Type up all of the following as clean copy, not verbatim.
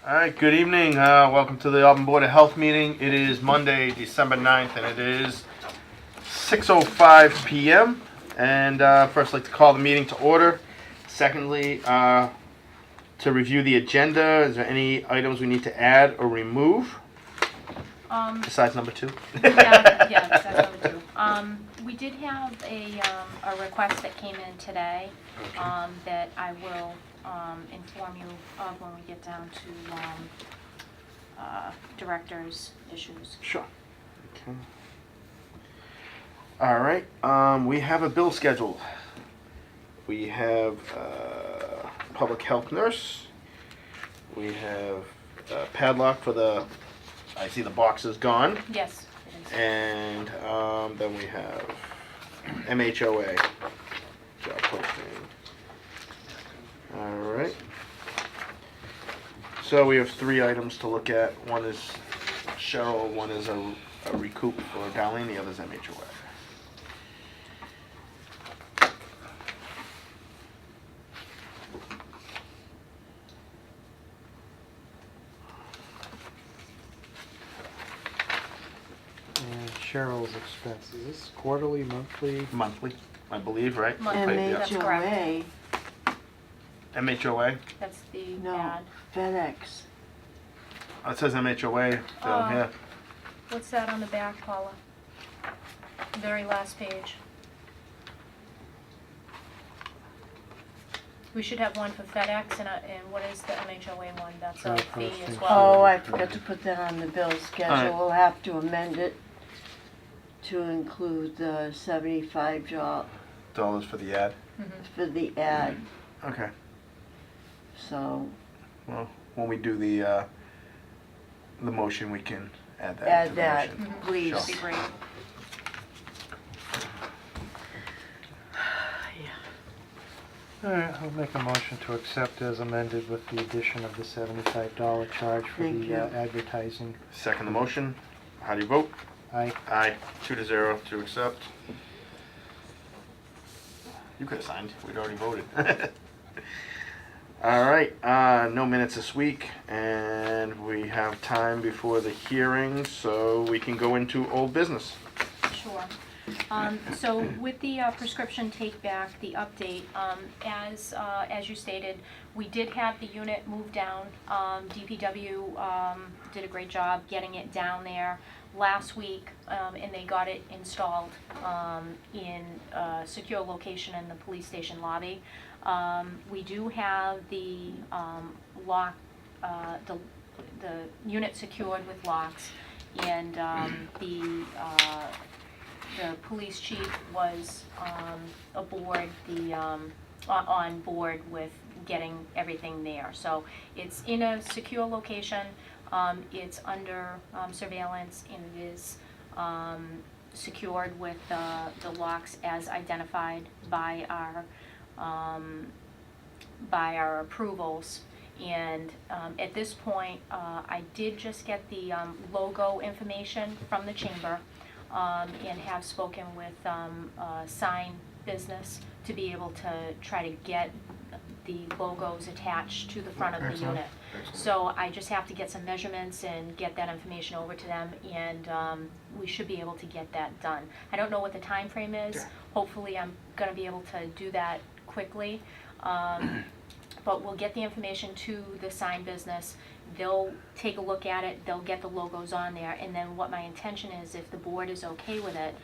All right, good evening. Welcome to the Auburn Board of Health meeting. It is Monday, December 9th, and it is 6:05 p.m. And first, I'd like to call the meeting to order. Secondly, to review the agenda, is there any items we need to add or remove besides number 2? That's number 2. We did have a request that came in today that I will inform you of when we get down to director's issues. Sure. Okay. All right. We have a bill schedule. We have public health nurse. We have padlock for the. I see the box is gone. Yes, it is. And then we have MHOA job posting. All right. So we have 3 items to look at. One is Cheryl, one is a recoup for Darlene, the other is MHOA. And Cheryl's expenses, is this quarterly, monthly? Monthly, I believe, right? Monthly. Yeah. That's correct. MHOA. That's the No. ad. FedEx. Oh, it says MHOA down here. What's that on the back, Paula? Very last page. We should have one for FedEx, and what is the MHOA one? That's a Job fee as posting. well. Oh, I forgot to put that on the bill schedule. Alright. We'll have to amend it to include the $75 Dollars for the ad. for the ad, Okay. so Well, when we do the motion, we can add that. add to the that, motion. please. Sure. That'd be great. Alright, I'll make a motion to accept as amended with the addition of the $75 charge for Thank the you. advertising. Second the motion. How do you vote? Aye. Aye. 2-0 to accept. You could have signed. We'd already voted. All right. No minutes this week, and we have time before the hearing, so we can go into old business. Sure. So with the prescription take back, the update, as you stated, we did have the unit moved down. DPW did a great job getting it down there last week, and they got it installed in a secure location in the police station lobby. We do have the lock, the unit secured with locks, and the police chief was aboard on board with getting everything there. So it's in a secure location, it's under surveillance, and it is secured with the locks as identified by our approvals. And at this point, I did just get the logo information from the chamber, and have spoken with Sign Business to be able to try to get the logos attached to the front of the Excellent. unit. Excellent. So I just have to get some measurements and get that information over to them, and we should be able to get that done. I don't know what the time frame is. Yeah. Hopefully I'm going to be able to do that quickly. But we'll get the information to the Sign Business. They'll take a look at it, they'll get the logos on there, and then what my intention is, if the board is okay with it,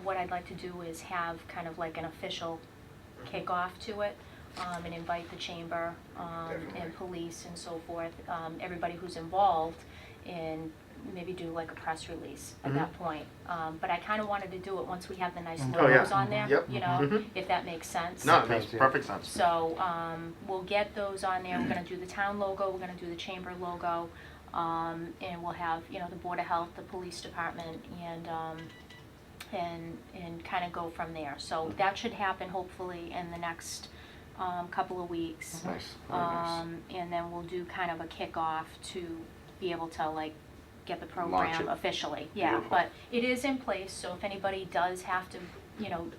what I'd like to do is have kind of like an official kickoff to it, and invite the chamber, and police and so forth, everybody who's involved, and maybe do like a press release at that point. But I kind of wanted to do it once we have the nice Oh, yeah. logos on there, Yep. you know, Mhm. if that makes sense. No, it makes perfect sense. So we'll get those on there. We're going to do the town logo, we're going to do the chamber logo, and we'll have, you know, the Board of Health, the police department, and kind of go from there. So that should happen hopefully in the next couple of weeks. Nice. Very nice. And then we'll do kind of a kickoff to be able to like get the Launch program it. officially. Yeah, Beautiful. but it is in place, so if anybody does have to, you know,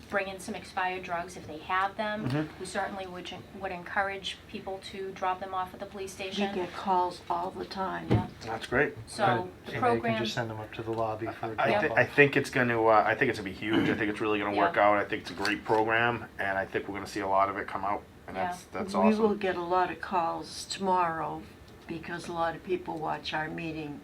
bring in some expired drugs if they have them. Mhm. We certainly would encourage people to drop them off at the police We station. get calls all the time. Yeah. That's great. So Right. the So now you program. can just send them up to the lobby for a I, drop thi- off. I think it's going to. I think it's going to be huge. I think it's really going to work Yeah. out. I think it's a great program, and I think we're going to see a lot of it come out. And that's We will awesome. get a lot of calls tomorrow because a lot of people watch our meeting.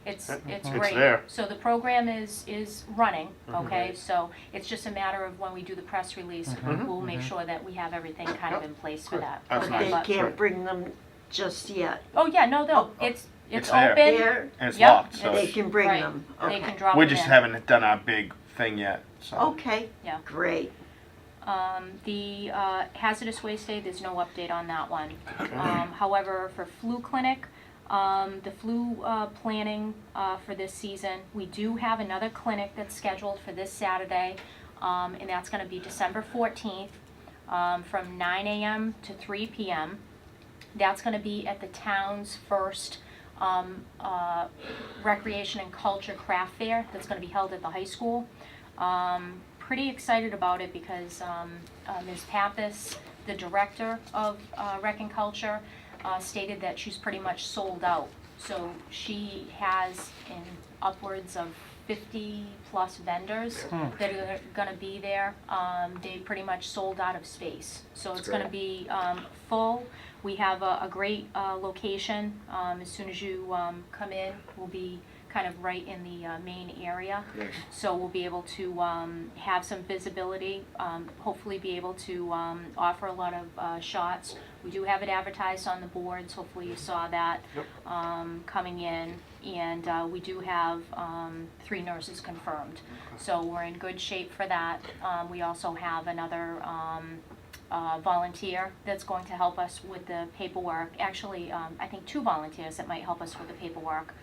It's It's great. there. So the program is running, Mhm. okay? So it's just a matter of when we do the press release, Mhm. we'll make Mhm. sure that we have everything kind of Yep. in place for Good. that. That's But nice. they But- can't bring them just yet. Oh, yeah, no, Oh, it's It's there. open. There, And it's Yep. locked, so they it's- can bring Right. them. They Okay. can drop we them just in. haven't done our big thing yet. So Okay. Yeah. Great. The hazardous waste day, there's no update on that one. Okay. However, for flu clinic, the flu planning for this season, we do have another clinic that's scheduled for this Saturday, and that's going to be December 14th from 9 a.m. to 3 p.m. That's going to be at the town's first recreation and culture craft fair that's going to be held at the high school. Pretty excited about it because Ms. Pappas, the director of Rec and Culture, stated that she's pretty much sold out. So she has in upwards of 50 plus vendors that are going to be there. They pretty much sold out of space. So it's going to be full. We have a great location. As soon as you come in, we'll be kind of right in the main area. Nice. So we'll be able to have some visibility, hopefully be able to offer a lot of shots. We do have it advertised on the boards, hopefully you saw that coming in. And we do have 3 nurses confirmed. So we're in good shape for that. We also have another volunteer that's going to help us with the paperwork. Actually, I think 2 volunteers that might help us with the paperwork.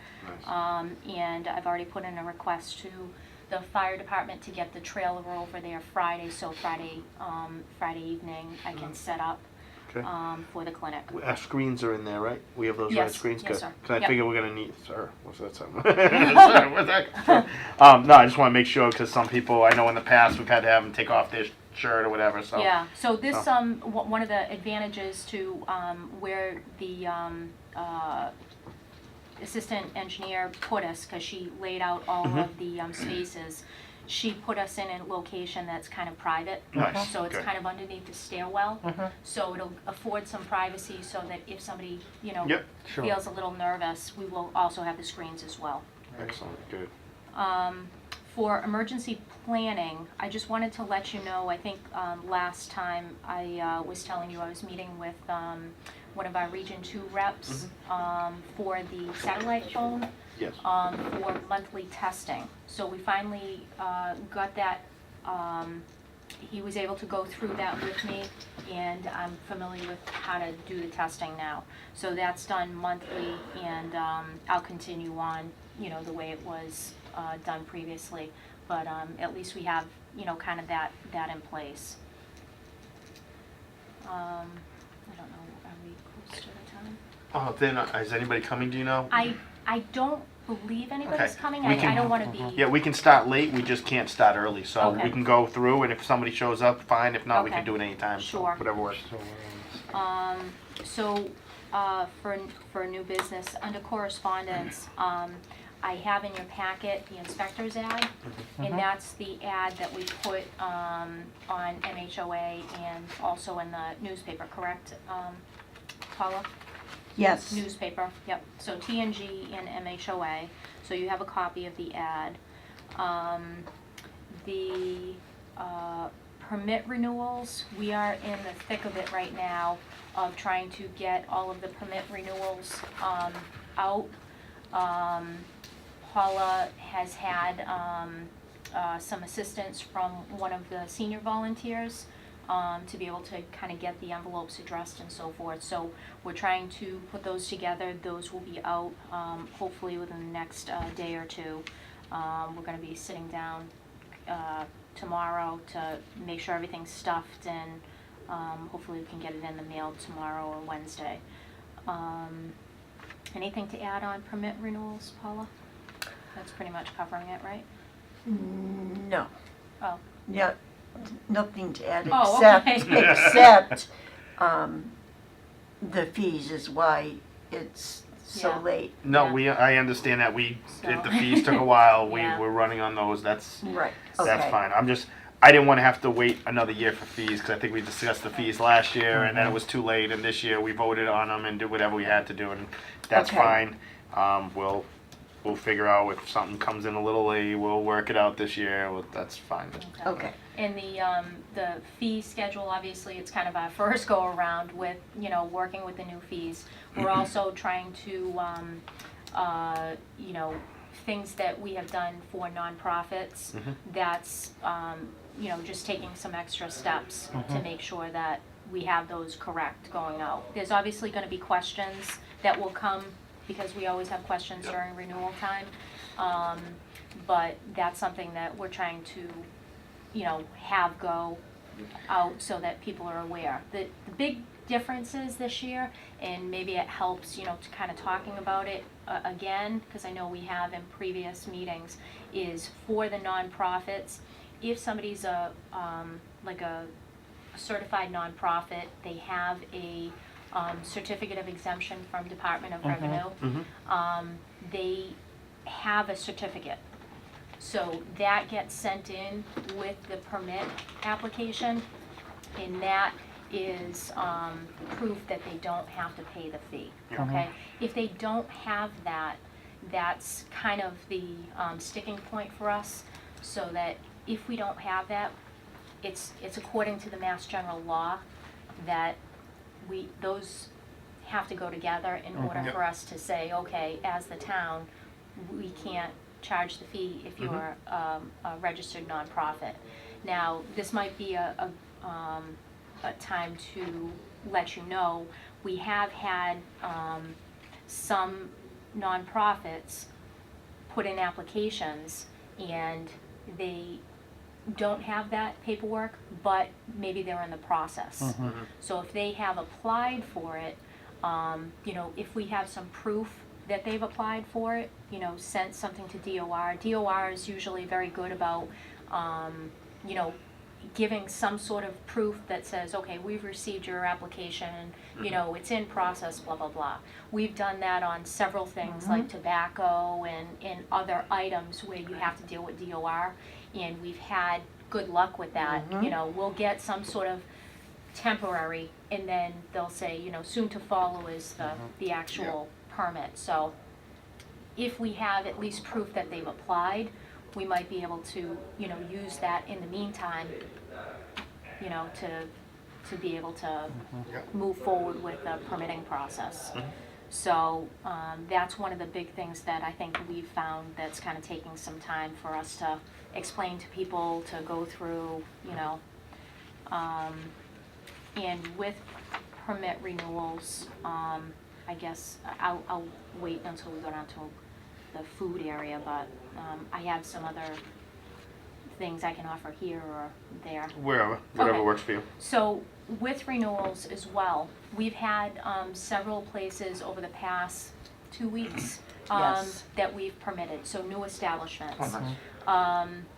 Nice. And I've already put in a request to the fire department to get the trailer over there Friday, so Friday evening I can set up Okay. for the clinic. Our screens are in there, right? We have those red Yes. screens? Yes, Good. sir. 'Cause I Yep. figure we're gonna need, sir, what's that sound? Sir, what's that? No, I just wanna make sure, cause some people, I know in the past, we've had to have them take off their shirt or whatever, so. Yeah, so this, So- one of the advantages to where the assistant engineer put us, because she laid out all Mhm. of the spaces, she put us in a location that's kind of private. Nice, So it's good. kind of underneath the stairwell. Mhm. So it'll afford some privacy so that if somebody, Yep, Sure. feels a little nervous, we will also have the screens as well. excellent, good. For emergency planning, I just wanted to let you know, I think last time I was telling you I was meeting with one of our Region 2 reps for the satellite phone Yes. for monthly testing. So we finally got that, he was able to go through that with me, and I'm familiar with how to do the testing now. So that's done monthly, and I'll continue on, the way it was done previously. But at least we have, kind of that in place. I don't know, are we close to the time? Then, is anybody coming, do you know? I don't believe anybody's Okay. coming. We I can- don't want to be. Yeah, we can start late, we just can't start early, so Okay. we can go through, and if somebody shows up, fine, if not, we Okay. can do it anytime, so Sure. whatever works. So, For new business, under correspondence, I have in your packet the inspector's ad, and that's the ad that we put on MHOA and also in the newspaper, correct, Paula? Yes. Newspaper, yep. So TNG and MHOA, so you have a copy of the ad. The permit renewals, we are in the thick of it right now of trying to get all of the permit renewals out. Paula has had some assistance from one of the senior volunteers to be able to kind of get the envelopes addressed and so forth. So we're trying to put those together. Those will be out hopefully within the next day or two. We're going to be sitting down tomorrow to make sure everything's stuffed, and hopefully we can get it in the mail tomorrow or Wednesday. Anything to add on permit renewals, Paula? That's pretty much covering it, right? No. Oh, Yeah, nothing to add Oh, except, okay. except, the fees is why it's so Yeah. late. No, Yeah. I understand that the So- fees took a while, Yeah. we're running on those, that's Right, That's okay. fine. I didn't want to have to wait another year for fees because I think we discussed the fees last year and then it was too late. And this year we voted on them and did whatever we had to do, and that's Okay. fine. We'll figure out if something comes in a little late. We'll work it out this year. That's fine. Okay, And the fee schedule, obviously, it's kind of our first go around with, working with the new fees. We're also trying to, things that we have done for nonprofits, that's, just taking some extra steps to make sure that we have those correct going out. There's obviously gonna be questions that will come, because we always have questions during renewal time. But that's something that we're trying to, have go out so that people are aware. The big differences this year, and maybe it helps, to kind of talking about it again, because I know we have in previous meetings, is for the nonprofits, if somebody's a certified nonprofit, they have a certificate of exemption from Department of Revenue, they have a certificate. So that gets sent in with the permit application, and that is proof that they don't have to pay the fee, okay? If they don't have that, that's kind of the sticking point for us, so that if we don't have that, it's according to the Mass General Law that those have to go together in order for us to say, okay, as the town, we can't charge the fee if you're a registered nonprofit. Now, this might be a time to let you know, we have had some nonprofits put in applications and they don't have that paperwork, but maybe they're in the process. So if they have applied for it, if we have some proof that they've applied for it, sent something to DOR. DOR is usually very good about, giving some sort of proof that says, okay, we've received your application, it's in process, blah, blah, blah. We've done that on several things like tobacco and other items where you have to deal with DOR, and we've had good luck with that. We'll get some sort of temporary, and then they'll say, soon to follow is the actual permit. So if we have at least proof that they've applied, we might be able to, use that in the meantime, to be able to move forward with the permitting process. So that's one of the big things that I think we've found that's kind of taking some time for us to explain to people, to go through, and with permit renewals, I guess I'll wait until we go down to the food area, but I have some other things I can offer here or there. Wherever, whatever Okay. works for you. So with renewals as well, we've had several places over the past 2 weeks Yes. that we've permitted, so new establishments. Okay.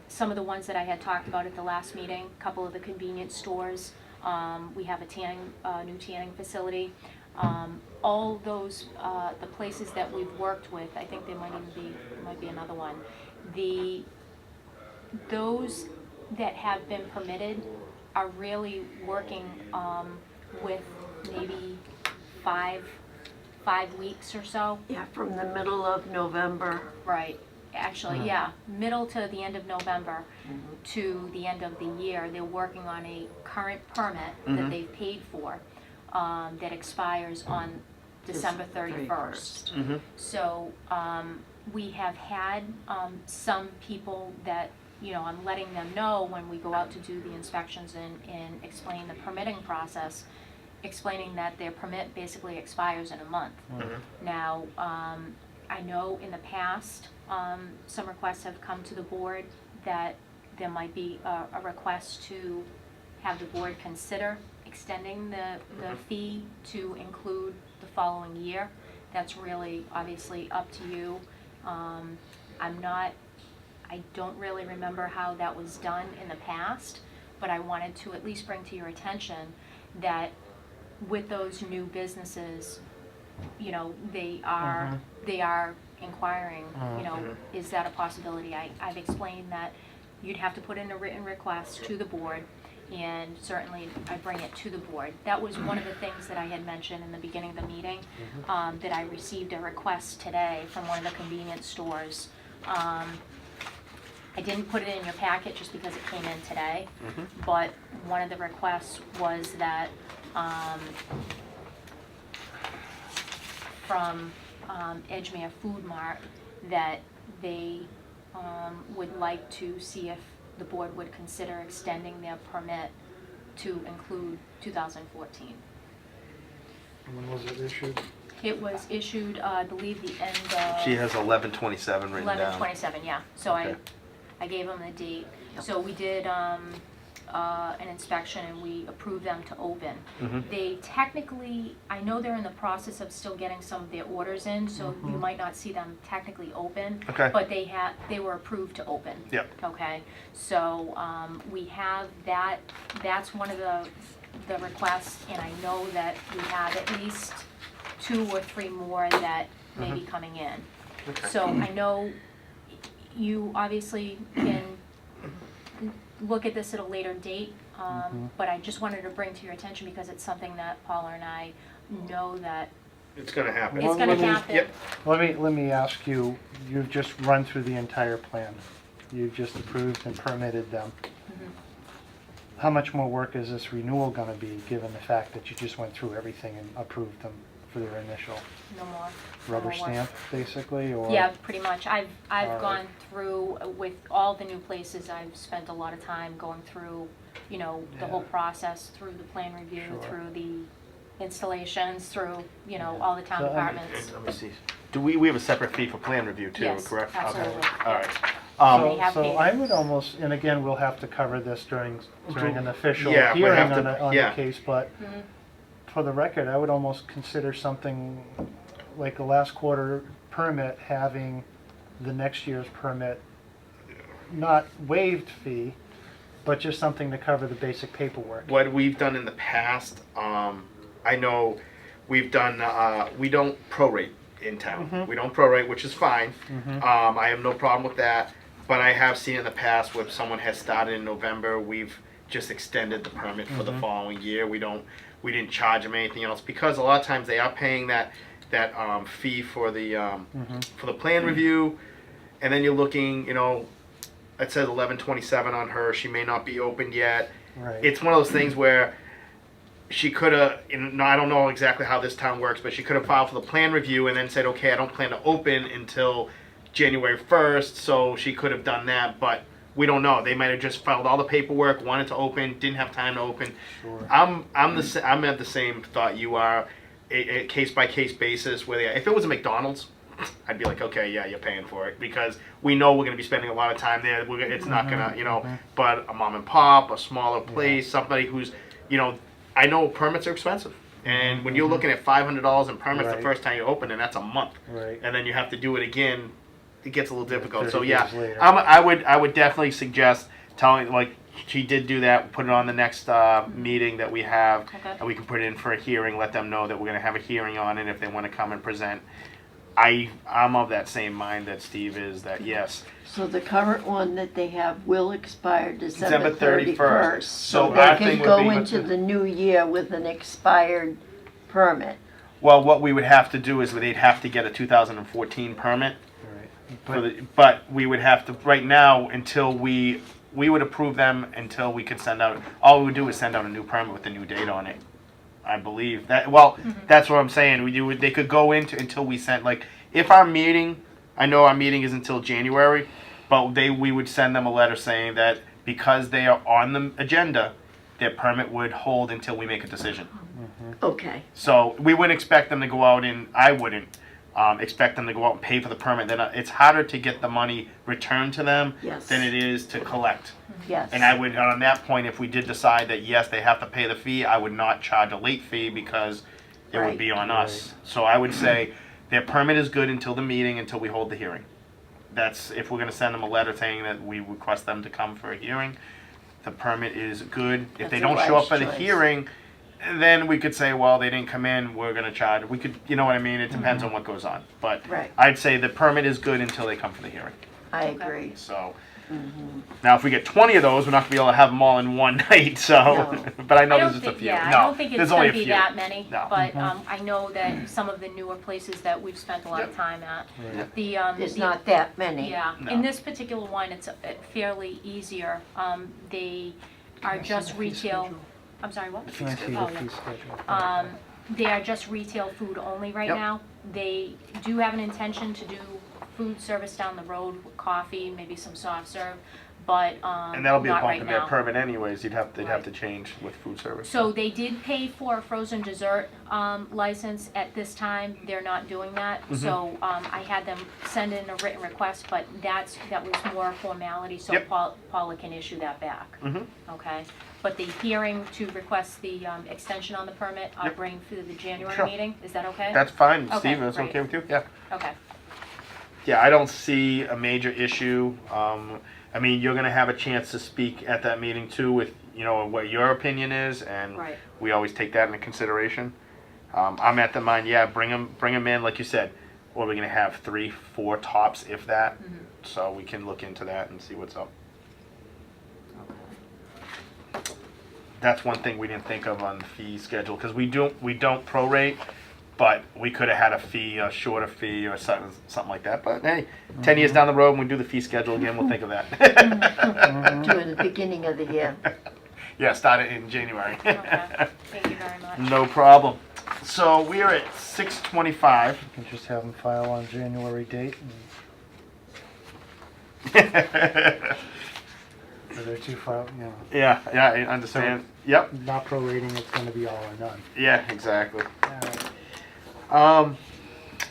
Some of the ones that I had talked about at the last meeting, a couple of the convenience stores, we have a new tanning facility. All those, the places that we've worked with, I think there might be another one. Those that have been permitted are really working with maybe five weeks or so. Yeah, from the middle of November. Right, actually, yeah, middle to the end of November to the end of the year, they're working on a current permit that they've paid for, that expires on December 31st. So, we have had, some people that, I'm letting them know when we go out to do the inspections and explain the permitting process, explaining that their permit basically expires in a month. Now, I know in the past, some requests have come to the board that there might be a request to have the board consider extending the fee to include the following year. That's really obviously up to you. I don't really remember how that was done in the past, but I wanted to at least bring to your attention that with those new businesses, you know, they are inquiring, you know, is that a possibility? I've explained that you'd have to put in a written request to the board, and certainly I bring it to the board. That was one of the things that I had mentioned in the beginning of the meeting, that I received a request today from one of the convenience stores. I didn't put it in your packet just because it came in today, but one of the requests was that, from Edgemere Food Mart, that they would like to see if the board would consider extending their permit to include 2014. When was it issued? It was issued, I believe, the end of... She has 11/27 written down. 11/27, yeah. So Okay. I gave them the date. So we did an inspection and we approved them to open. They technically, I know they're in the process of still getting some of their orders in, so you might not see them technically open. Okay. But they were approved to open. Yep. Okay, so we have that, that's one of the requests, and I know that we have at least 2 or 3 more that may be coming in. Okay. So I know you obviously can look at this at a later date, but I just wanted to bring to your attention because it's something that Paula and I know that It's gonna happen. it's gonna happen. Yep. Let me ask you, you've just run through the entire plan. You've just approved and permitted them. How much more work is this renewal gonna be, given the fact that you just went through everything and approved them for their initial No more. rubber no more work. stamp, basically, or? Yeah, pretty much. I've Alright. gone through, with all the new places, I've spent a lot of time going through, you know, the whole Yeah. process, through the plan review, Sure. through the installations, through, you know, Yeah. all the town So, departments. Let me see. Do we have a separate fee for plan review too, Yes, correct? Okay. absolutely. All right. They have So paid. I would almost, and again, we'll have to cover this during an official Yeah, we'll hearing have on to- the yeah. case, but Mhm. for the record, I would almost consider something like a last quarter permit having the next year's permit not waived fee, but just something to cover the basic paperwork. What we've done in the past, I know we've done, we don't prorate in town. We don't prorate, which is fine. I have no problem with that. But I have seen in the past where someone has started in November, we've just extended the permit for the following year. We didn't charge them anything else because a lot of times they are paying that fee for the plan review, and then you're looking, you know, it says 11/27 on her. She may not be opened yet. Right. It's one of those things where she could have, I don't know exactly how this town works, but she could have filed for the plan review and then said, okay, I don't plan to open until January 1st, so she could have done that, but we don't know. They might have just filed all the paperwork, wanted to open, didn't have time to open. Sure. I'm at the same thought you are, a case by case basis. Where if it was a McDonald's, I'd be like, okay, yeah, you're paying for it because we know we're going to be spending a lot of time there. It's not going to, you know, but a mom and pop, a smaller place, somebody who's, you know, I know permits are expensive. And when you're looking at $500 in permits the Right. first time you open, and that's a month, Right. and then you have to do it again, it gets a little difficult. 30 So yeah, days later. I would definitely suggest telling, like she did do that, put it on the next meeting that we have, Okay. and we can put it in for a hearing, let them know that we're going to have a hearing on it if they want to come and present. I'm of that same mind that Steve is, that yes, So the current one that they have will expire December December 31st. 31st. So they our can thing would go be- into the new year with an expired permit. well, what we would have to do is they'd have to get a 2014 permit. Right. But we would have to, right now, until we would approve them until we could send out, all we would do is send out a new permit with a new date on it. I believe that, well, that's what I'm saying. They could go into, until we sent, like, if our meeting, I know our meeting is until January, but we would send them a letter saying that because they are on the agenda, their permit would hold until we make a decision. Okay, So we wouldn't expect them to go out and, I wouldn't expect them to go out and pay for the permit. Then it's harder to get the money returned to them Yes. than it is to collect. yes. And I would, on that point, if we did decide that yes, they have to pay the fee, I would not charge a late fee because it would Right. be on us. So I would say their permit is good until the meeting, until we hold the hearing. That's, if we're gonna send them a letter saying that we request them to come for a hearing, the permit is good. If they That's a don't show up wise for the choice. hearing, then we could say, well, they didn't come in, we're gonna charge. We could, you know what I mean? It depends on what goes on. But Right. I'd say the permit is good until they come for the hearing. I Okay. agree. So, now if we get 20 of those, we're not gonna be able to have them all in one night, so. No. But I know I there's don't just a think, few. yeah, I No, don't think it's there's only gonna a be few. that many, No. but, I know that some of the newer places that we've spent a lot of Yep. time at, Yep. There's the- not that many. Yeah, No. in this particular one, it's fairly easier. They are just retail, I'm sorry, what? Can I see the Oh, yeah. fee schedule? They are just retail food only right Yep. now. They do have an intention to do food service down the road with coffee, maybe some soft serve, but And that'll be a not bump right in their now. permit anyways, they'd have Right. to change with food service. So they did pay for a frozen dessert license. At this time, they're not doing that. Mm-hmm. So I had them send in a written request, but that was more formality, so Yep. Paula can issue that back. Mhm. Okay? But the hearing to request the extension on the permit, I'll Yep. bring through the January Sure. meeting. Is that okay? That's fine, Okay, Steve, that's great. okay with you? Yeah. Okay. Yeah, I don't see a major issue. I mean, you're gonna have a chance to speak at that meeting too with, you know, what your opinion is, and Right. we always take that into consideration. I'm at the mind, yeah, bring them in, like you said. What are we gonna have, 3, 4 tops, if that? So we can look into that and see what's up. That's one thing we didn't think of on the fee schedule, because we don't prorate, but we could have had a fee, a shorter fee, or something like that. But hey, 10 years down the road, when we do the fee schedule again, we'll think of that. During the beginning of the year. Yeah, start it in January. Okay. Thank you very much. No problem. So we are at 6:25. You can just have them file on January date, or they're too far, you know, Yeah, I understand. Yep. not prorating, it's gonna be all or none. Yeah, exactly. Alright.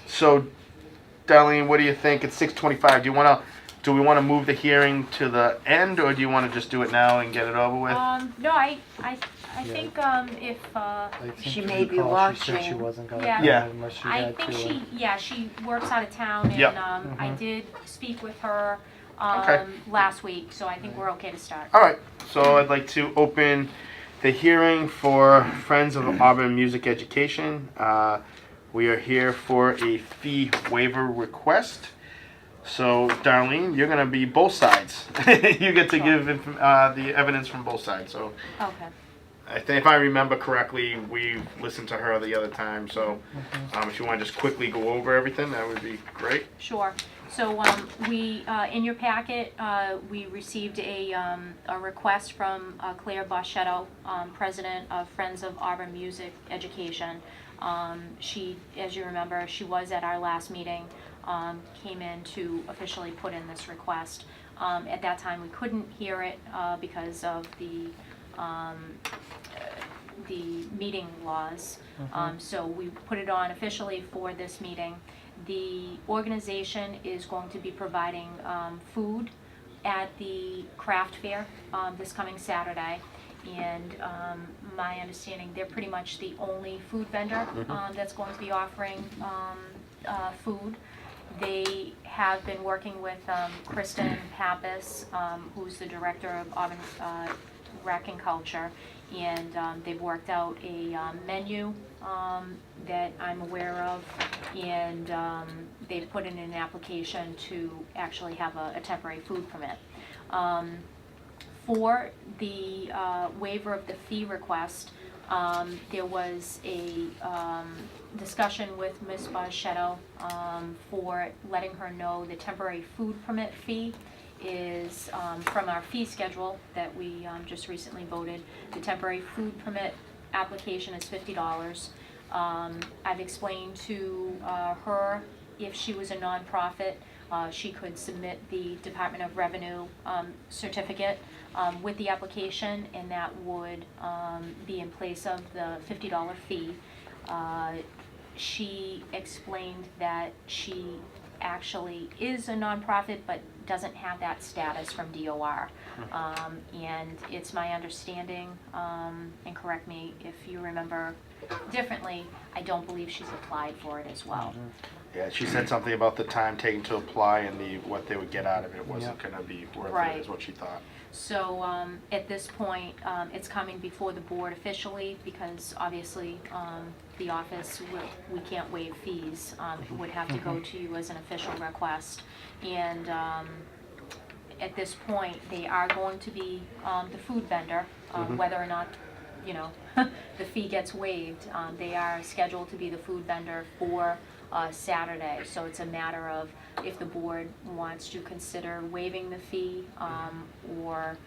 So, Darlene, what do you think? It's 6:25. Do we want to move the hearing to the end, or do you want to just do it now and get it over with? No, I think if I think She if may you be recall, she said she watching. wasn't gonna Yeah. come Yeah. unless she I had think to. she works out of town, and Yep. I did speak with her Okay. last week, so I think we're okay to start. All right. So I'd like to open the hearing for Friends of Auburn Music Education. We are here for a fee waiver request. So, Darlene, you're going to be both sides. You get to give the evidence from both sides. So, Okay. I think if I remember correctly, we listened to her the other time. So, if you want to just quickly go over everything, that would be great. Sure. So we, in your packet, we received a request from Claire Boschetto, president of Friends of Auburn Music Education. She, as you remember, she was at our last meeting, came in to officially put in this request. At that time, we couldn't hear it because of the meeting laws. So we put it on officially for this meeting. The organization is going to be providing food at the craft fair this coming Saturday. And my understanding, they're pretty much the only food vendor that's going to be offering food. They have been working with Kristen Pappas, who's the director of Auburn Rec and Culture, and they've worked out a menu that I'm aware of, and they've put in an application to actually have a temporary food permit. For the waiver of the fee request, there was a discussion with Ms. Boschetto for letting her know the temporary food permit fee is from our fee schedule that we just recently voted. The temporary food permit application is $50. I've explained to her if she was a nonprofit, she could submit the Department of Revenue certificate with the application, and that would be in place of the $50 fee. She explained that she actually is a nonprofit but doesn't have that status from DOR. And it's my understanding, and correct me if you remember differently, I don't believe she's applied for it as well. Yeah, she said something about the time taken to apply and what they would get out of it wasn't going to be worth Right. it, is what she thought. So at this point, it's coming before the board officially because obviously the office, we can't waive fees. It would have to go to you as an official request. And at this point, they are going to be the food vendor, whether or not, you know, the fee gets waived. They are scheduled to be the food vendor for Saturday. So it's a matter of if the board wants to consider waiving the fee or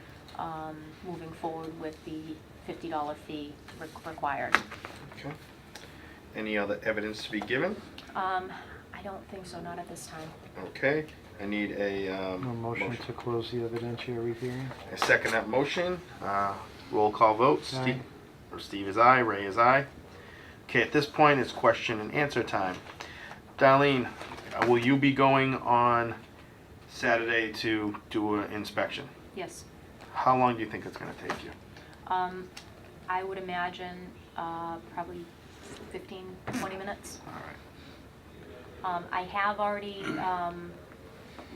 moving forward with the $50 fee required. Okay. Any other evidence to be given? I don't think so, not at this time. Okay. I need a A motion to close the evidentiary hearing. I second that motion. Roll call vote. Aye. Steve is aye. Ray is aye. Okay, at this point, it's question and answer time. Darlene, will you be going on Saturday to do an inspection? Yes. How long do you think it's going to take you? I would imagine probably 15, 20 minutes. All right. I have already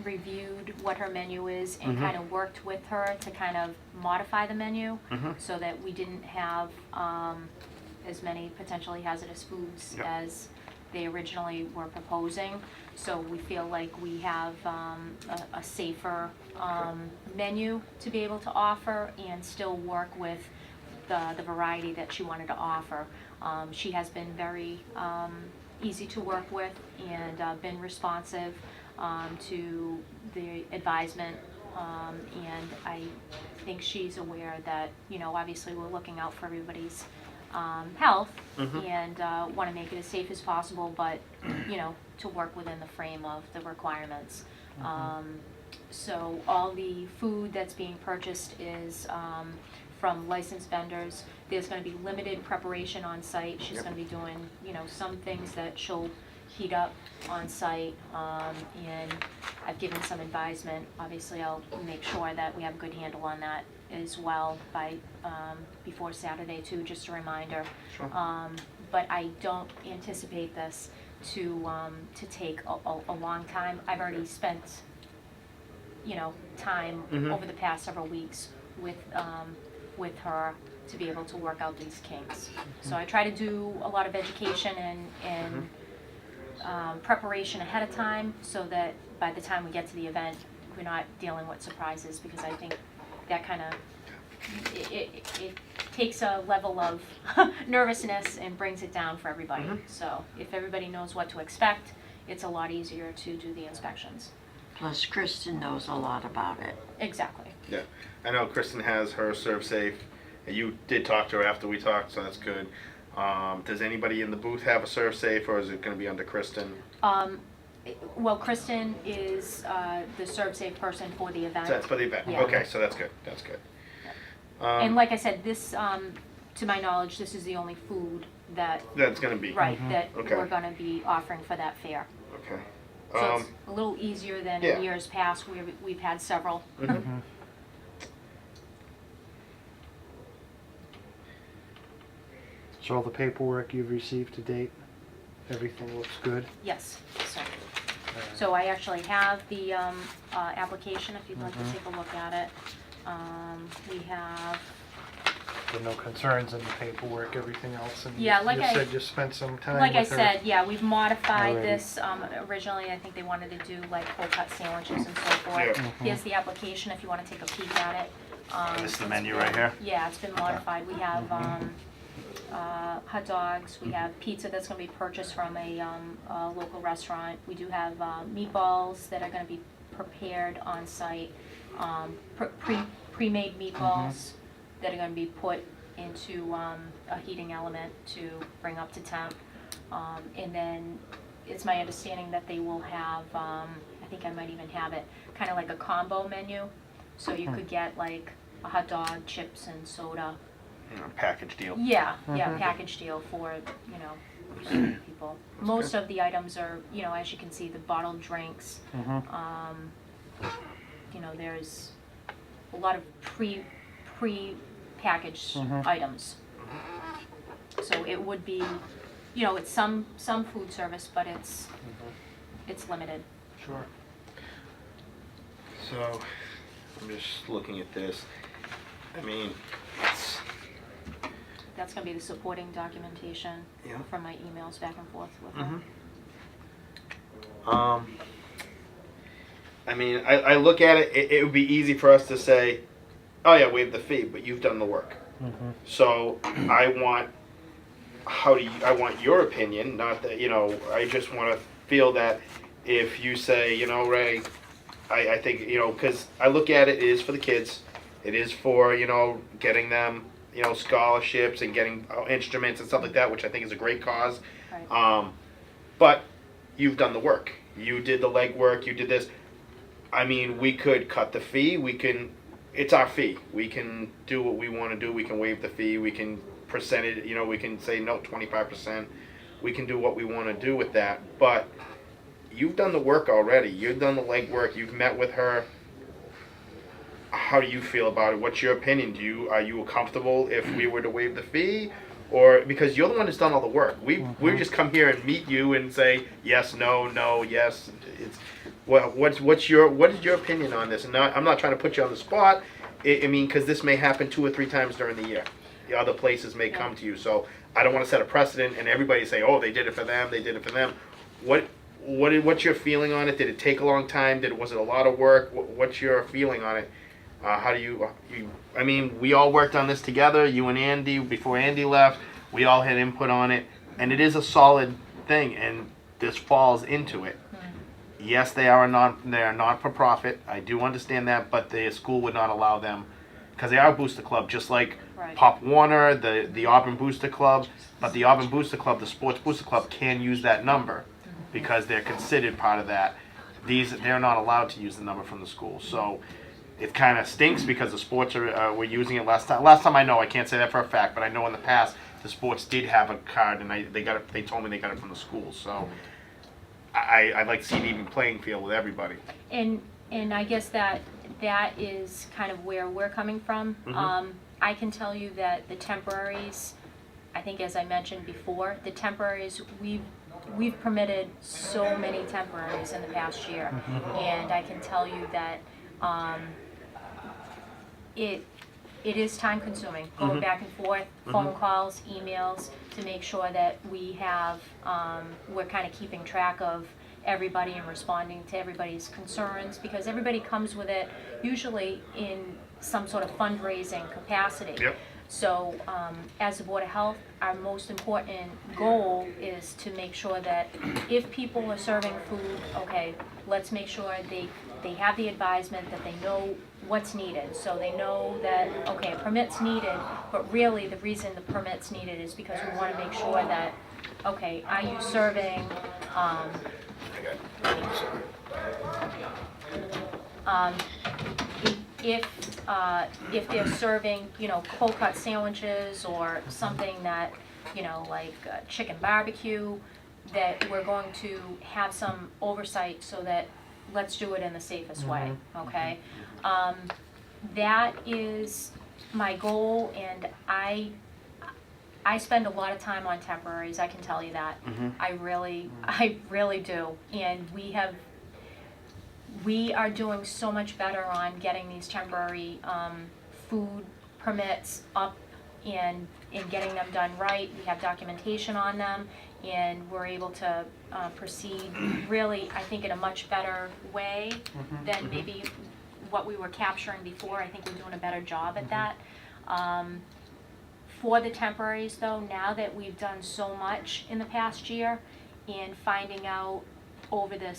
reviewed what her menu is and kind of worked with her to kind of modify the menu so that we didn't have as many potentially hazardous foods Yep. as they originally were proposing. So we feel like we have a safer menu to be able to offer and still work with the variety that she wanted to offer. She has been very easy to work with and been responsive to the advisement, and I think she's aware that, you know, obviously we're looking out for everybody's health and want to make it as safe as possible, but, you know, to work within the frame of the requirements. So all the food that's being purchased is from licensed vendors. There's going to be limited preparation on site. She's Yep. going to be doing, you know, some things that she'll heat up on site, and I've given some advisement. Obviously, I'll make sure that we have a good handle on that as well by before Saturday too, just a reminder. Sure. But I don't anticipate this to take a long time. I've already spent, you know, time over the past several weeks with her to be able to work out these kinks. So I try to do a lot of education and preparation ahead of time so that by the time we get to the event, we're not dealing with surprises, because I think that kind of, it takes a level of nervousness and brings it down for everybody. So if everybody knows what to expect, it's a lot easier to do the inspections. Plus Kristen knows a lot about it. Exactly. Yeah. I know Kristen has her Serve Safe. You did talk to her after we talked, so that's good. Does anybody in the booth have a Serve Safe, or is it going to be under Kristen? Well, Kristen is the ServSafe person for the event. So that's for the event. Yeah. Okay, so that's good. That's good. And like I said, this, to my knowledge, this is the only food that, That's going to be. right, that Okay. we're gonna be offering for that fair. Okay. So it's a little easier than yeah. in years past where we've had several. So all the paperwork you've received to date, everything looks good? Yes, so I actually have the application if you'd like to take a look at it. We have, There are no concerns in the paperwork, everything else? And Yeah, like you I- said you spent some time like I with her. said, yeah, we've modified Alrighty. this. Originally, I think they wanted to do like whole cut sandwiches and so forth. Yeah. Here's the application if you want to take a peek at it. This is the it's menu been- right here? Yeah, it's been modified. We have hot dogs, we have pizza that's going to be purchased from a local restaurant. We do have meatballs that are going to be prepared on site, pre-made meatballs that are going to be put into a heating element to bring up to temp. And then it's my understanding that they will have, I think I might even have it, kind of like a combo menu. So you could get like a hot dog, chips, and soda. Package deal. Yeah, yeah, package deal for, you know, for certain people. Most of the items are, you know, as you can see, the bottled drinks. You know, there's a lot of pre-packaged items. So it would be, you know, it's some food service, but it's limited. Sure. So, I'm just looking at this. I mean, it's, That's gonna be the supporting documentation Yeah. from my emails back and forth with her. I mean, I look at it, it would be easy for us to say, oh yeah, waive the fee, but you've done the work. So I want your opinion, not that, I just want to feel that if you say, Ray, I think, because I look at it is for the kids. It is for, getting them, scholarships and getting instruments and stuff like that, which I think is a great cause. Right. But you've done the work. You did the legwork. You did this. I mean, we could cut the fee. It's our fee. We can do what we want to do. We can waive the fee. We can percentage, we can say no, 25%. We can do what we want to do with that. But you've done the work already. You've done the legwork. You've met with her. How do you feel about it? What's your opinion? Are you comfortable if we were to waive the fee? Or because you're the one who's done all the work. We just come here and meet you and say yes, no, no, yes. It's what is your opinion on this? And I'm not trying to put you on the spot. I mean, because this may happen 2 or 3 times during the year. The other places may come to you. So I don't want to set a precedent and everybody say, oh, they did it for them. They did it for them. What's your feeling on it? Did it take a long time? Was it a lot of work? What's your feeling on it? How do you? I mean, we all worked on this together. You and Andy before Andy left. We all had input on it, and it is a solid thing. And this falls into it. Yes, they are not for profit. I do understand that, but the school would not allow them because they are a booster club, just like Right. Pop Warner, the Auburn Booster Club. But the Auburn Booster Club, the Sports Booster Club, can use that number because they're considered part of that. They're not allowed to use the number from the school, so. It kind of stinks because the sports were using it last time. Last time I know, I can't say that for a fact, but I know in the past the sports did have a card, and they got it. They told me they got it from the school. So I'd like to see an even playing field with everybody. And I guess that is kind of where we're coming from. I can tell you that the temporaries, I think as I mentioned before, the temporaries we've permitted so many temporaries in the past year, and I can tell you that. It is time consuming, going back and forth, phone calls, emails, to make sure that we have, we're kind of keeping track of everybody and responding to everybody's concerns, because everybody comes with it usually in some sort of fundraising capacity. Yep. So as the Board of Health, our most important goal is to make sure that if people are serving food, okay, let's make sure they have the advisement that they know what's needed. So they know that, okay, a permit's needed, but really the reason the permit's needed is because we want to make sure that, okay, are you serving, if they're serving, cold cut sandwiches or something that, like chicken barbecue, that we're going to have some oversight so that let's do it in the safest way, okay? That is my goal, and I spend a lot of time on temporaries, I can tell you that. I really do. And we are doing so much better on getting these temporary food permits up and getting them done right. We have documentation on them, and we're able to proceed really, I think, in a much better way than maybe what we were capturing before. I think we're doing a better job at that. For the temporaries though, now that we've done so much in the past year and finding out over the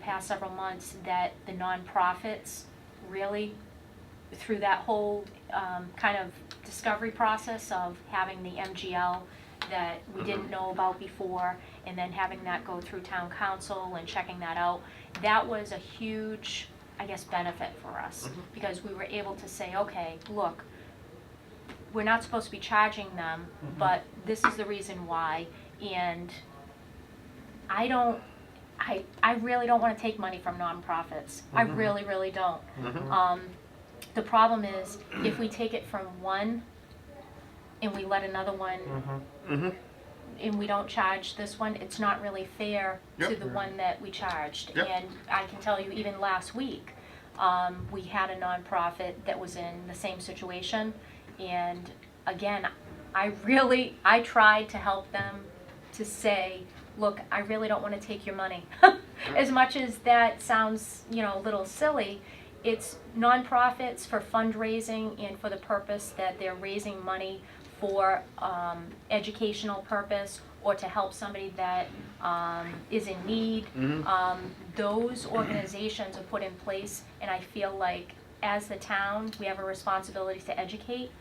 past several months that the nonprofits really, through that whole kind of discovery process of having the MGL that we didn't know about before, and then having that go through town council and checking that out, that was a huge, I guess, benefit for us, because we were able to say, okay, look, we're not supposed to be charging them, but this is the reason why, and I really don't want to take money from nonprofits. I really, really don't. The problem is, if we take it from one and we let another one, and we don't charge this one, it's not really fair to the one that we charged. And I can tell you, even last week, We had a nonprofit that was in the same situation, and again, I tried to help them to say, look, I really don't want to take your money. As much as that sounds, a little silly, it's nonprofits for fundraising and for the purpose that they're raising money for educational purpose or to help somebody that is in need. Those organizations are put in place, and I feel like as the town, we have a responsibility to educate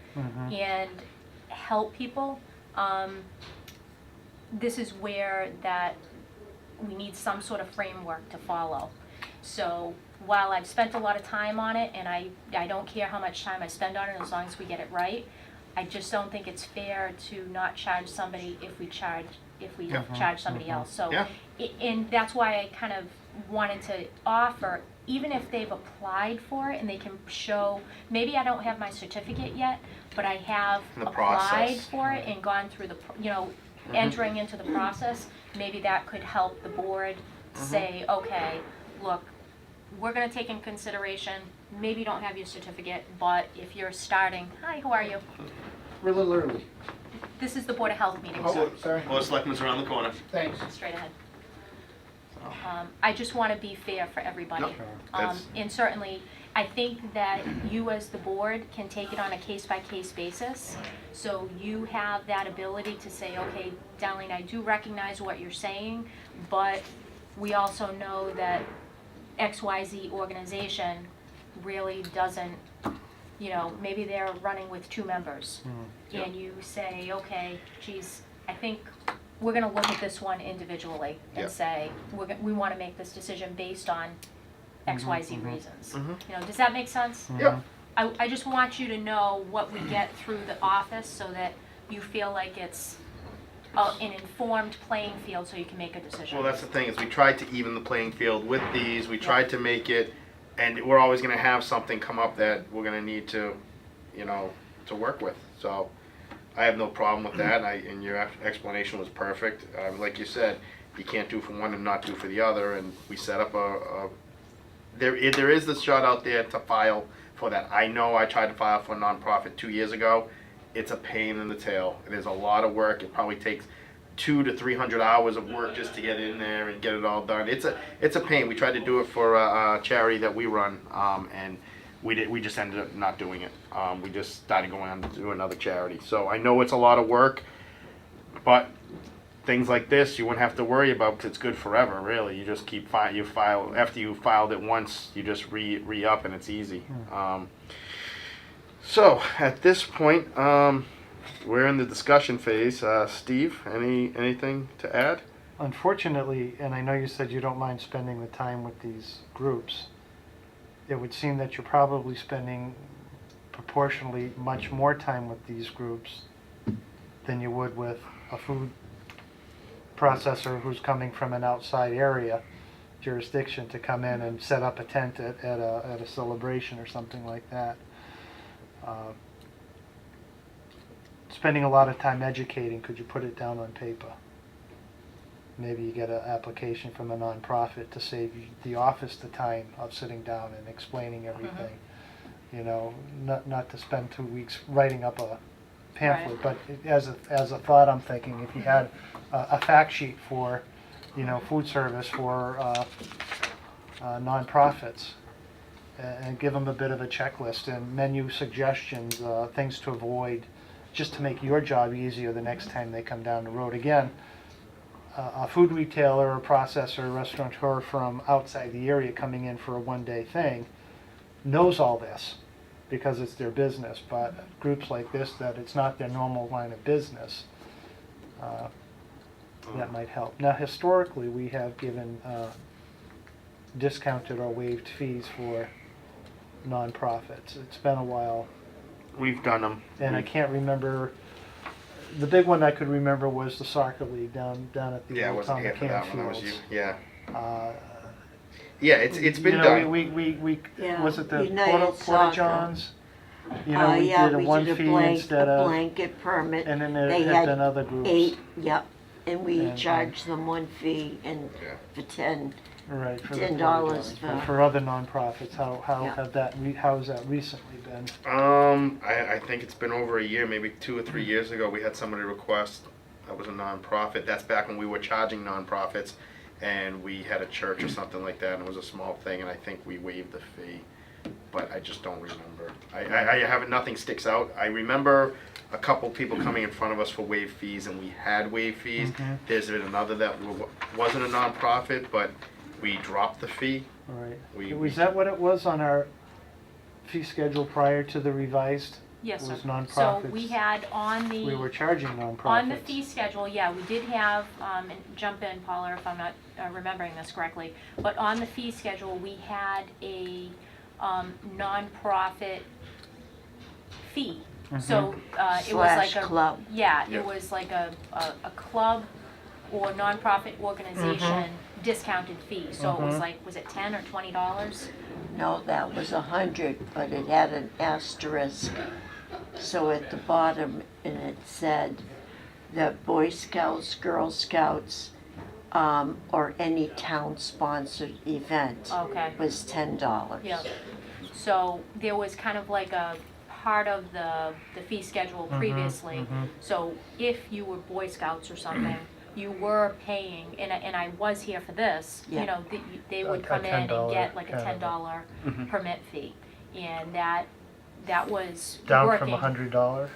and help people. This is where that we need some sort of framework to follow. So while I've spent a lot of time on it, and I don't care how much time I spend on it as long as we get it right, I just don't think it's fair to not charge somebody if we charge somebody else. So, Yeah. And that's why I kind of wanted to offer, even if they've applied for it and they can show, maybe I don't have my certificate yet, but I have The applied process. for it and gone through the, entering into the process, maybe that could help the board say, okay, look, we're gonna take in consideration, maybe you don't have your certificate, but if you're starting, hi, who are you? We're a little early. This is the Board of Health meeting, Oh, so sorry. Board of Selectmen's around the corner. Thanks. straight ahead. I just wanna be fair for everybody. Nope. That's- And certainly, I think that you as the board can take it on a case-by-case basis. So you have that ability to say, okay, Darlene, I do recognize what you're saying, but we also know that XYZ organization really doesn't, maybe they're running with 2 members. And you say, okay, geez, I think we're gonna look at this one individually Yeah. and say, we wanna make this decision based on XYZ reasons. Does that make sense? Yeah. I just want you to know what we get through the office so that you feel like it's an informed playing field so you can make a decision. Well, that's the thing, is we tried to even the playing field with these, we tried to make it, and we're always gonna have something come up that we're gonna need to, to work with, so I have no problem with that, and your explanation was perfect. Like you said, you can't do for one and not do for the other, and we set up there is this shot out there to file for that. I know I tried to file for a nonprofit 2 years ago. It's a pain in the tail. There's a lot of work. It probably takes 200 to 300 hours of work just to get in there and get it all done. It's a pain. We tried to do it for a charity that we run, and we just ended up not doing it. We just started going on to do another charity. So I know it's a lot of work, but things like this you wouldn't have to worry about because it's good forever. Really, you just keep you file after you filed it once, you just re up and it's easy. So at this point, we're in the discussion phase. Steve, anything to add? Unfortunately, and I know you said you don't mind spending the time with these groups, it would seem that you're probably spending proportionally much more time with these groups than you would with a food processor who's coming from an outside area jurisdiction to come in and set up a tent at a celebration or something like that. Spending a lot of time educating, could you put it down on paper? Maybe you get an application from a nonprofit to save the office the time of sitting down and explaining everything. Not to spend 2 weeks writing up a pamphlet, but as a thought, I'm thinking if you had a fact sheet for, food service for nonprofits, and give them a bit of a checklist and menu suggestions, things to avoid, just to make your job easier the next time they come down the road. Again, a food retailer, a processor, a restaurateur from outside the area coming in for a one-day thing knows all this because it's their business, but groups like this that it's not their normal line of business, that might help. Now, historically, we have given discounted or waived fees for nonprofits. It's been a while, We've done them. and I can't remember. The big one I could remember was the soccer league down at the Yeah, I old wasn't town here of for that one. That was you. Canfield. Yeah. Yeah, it's been done. We Yeah, was it the United Porta Soccer. Johns? We Yeah, did a we one did fee a instead of, blanket permit. and then there They had had been other groups. 8, yep, and we And, charged them one fee and Yeah. for 10 Right, for the $10 $40. for- For other nonprofits, how Yeah. how has that recently been? I think it's been over a year, maybe 2 or 3 years ago, we had somebody request, that was a nonprofit, that's back when we were charging nonprofits, and we had a church or something like that, and it was a small thing, and I think we waived the fee, but I just don't remember. I haven't, nothing sticks out. I remember a couple people coming in front of us for waived fees, and we had waived fees. Mhm. There's been another that wasn't a nonprofit, but we dropped the fee. Right. Was that what it was on our fee schedule prior to the revised? Yes, It sir. was So nonprofits. we had on the. We were charging nonprofits. On the fee schedule, yeah, we did have, and jump in, Paula, if I'm not remembering this correctly, but on the fee schedule, we had a nonprofit fee. So it was like Slash a. club. Yeah, Yeah. it was like a club or nonprofit organization discounted fee. So it was like, was it $10 or $20? No, that was 100, but it had an asterisk. So at the bottom, and it said that Boy Scouts, Girl Scouts, or any town-sponsored event Okay. was $10. Yeah. So there was kind of like a part of the fee schedule previously. So if you were Boy Scouts or something, you were paying, and I was here for this, Yeah. you know, they would A come in and $10 get like a kind of $10 Mhm. permit fee. And that was Down working. from $100?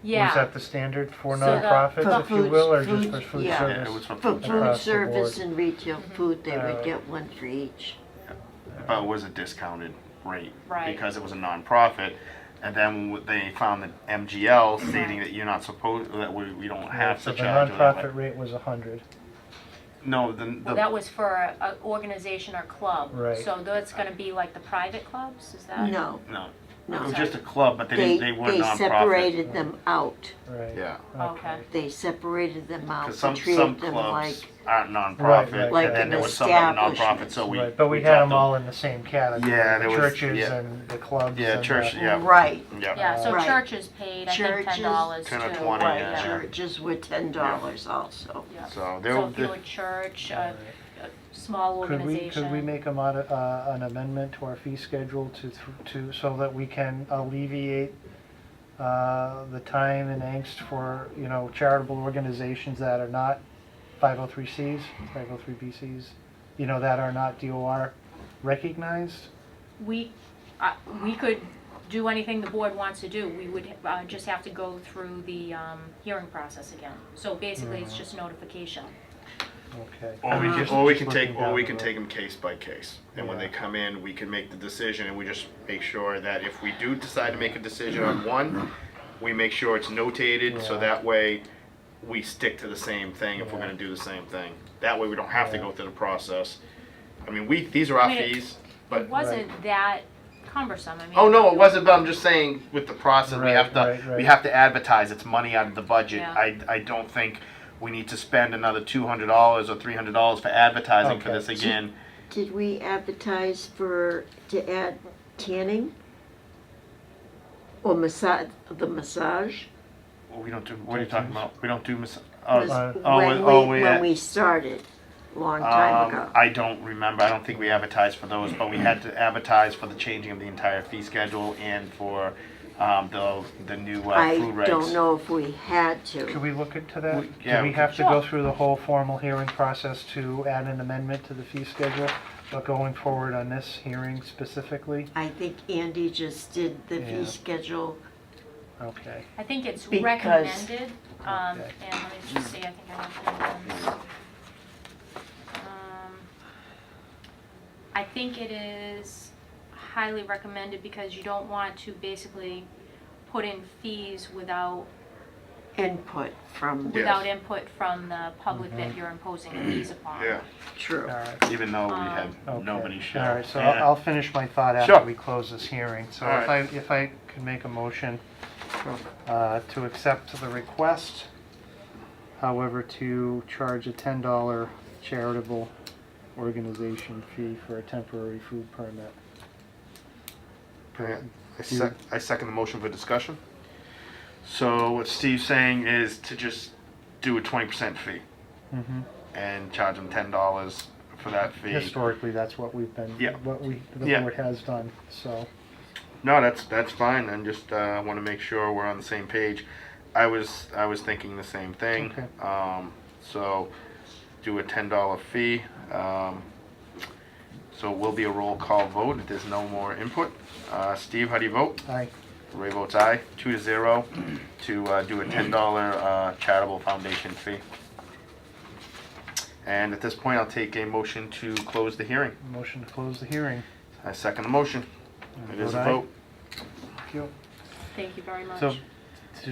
Yeah. Was that the standard for So the- nonprofits, For if you food- will, or just food- for food yeah. service? Yeah, it was for For food. food Across the service board. and retail food, they would Alright. get one for each. But it was a discounted rate. Right. Because it was a nonprofit. And then they found the MGL stating that you're not supposed, that we don't have So to the charge you that way. nonprofit rate was 100. No, Well, that was for a organization or club. Right. So that's gonna be like the private clubs, is that? No, No, no. it was just a club, but they weren't They nonprofit. separated them out. Right. Yeah, Okay. They separated them out because to some treat them clubs like, aren't nonprofit, right. Like and then an there was some that were nonprofit, establishment. so we. Right, but we had dropped them all in the same category. Yeah, the there was- churches yeah. and the clubs. Yeah, and church, the- yeah. right, Yeah, so Right. churches paid, I think, Churches, $10 too. 10 or 20, Right, yeah. churches were $10 also. Yeah. So they So were, if you're a church, a Right. small Could organization. we make an amendment to our fee schedule so that we can alleviate the time and angst for, you know, charitable organizations that are not 503Cs, 503BCs, you know, that are not DOR recognized? We could do anything the board wants to do. We would just have to go through the hearing process again. So basically, it's just notification. Okay. or we can, Just- or we just can looking take, down or we the can road. take them case by case. And when they Yeah. come in, we can make the decision, and we just make sure that if we do decide to make a decision on one, we make sure it's notated, so Yeah. that way we stick to the same thing if we're Yeah. gonna do the same thing. That way we don't have to Yeah. go through the process. I mean, these are our I mean, fees, but, It wasn't that cumbersome, I mean. oh no, it wasn't, but I'm just saying with the process, we Right, have to, right. we have to advertise, it's money out of the budget. Yeah. I don't think we need to spend another $200 or $300 for advertising for Okay. this again. Did we advertise to add tanning? Or the massage? Well, we don't do, what are you talking about? We don't do Was oh, when we started, a long time ago. I don't remember. I don't think we advertised for those, but we had to advertise for the changing of the entire fee schedule and for the new I food regs. don't know if we had Could to. we look into that? yeah, Do we we have to could. go Sure. through the whole formal hearing process to add an amendment to the fee schedule? But going forward on this hearing specifically? I think Andy just did the Yeah. fee schedule. Okay. I think it's Because- recommended, Okay. and let me just see, I think I have the ones. I think it is highly recommended because you don't want to basically put in fees without Input from, Yeah. without input from the public that you're imposing fees upon. Yeah, true. All right. even though we had Okay. nobody show. All right, so Yeah. I'll finish my thought after Sure. we close this hearing. So All if I could make a motion to accept the request, however, to charge a $10 charitable organization fee for a temporary food permit. Okay. I second the motion for discussion. So what Steve's saying is to just do a 20% fee Mm-hmm. and charge them $10 for that fee. Historically, that's what we've been, Yeah. the Yeah. board has done, so. No, that's fine. I just want to make sure we're on the same page. I was thinking the same thing. Okay. So do a $10 fee. So it will be a roll call vote if there's no more input. Steve, how do you vote? Aye. Ray votes aye, 2-0, to do a $10 charitable foundation fee. And at this point, I'll take a motion to close the hearing. Motion to close the hearing. I second the motion. It is a aye. vote. Thank you. Thank you very much. So,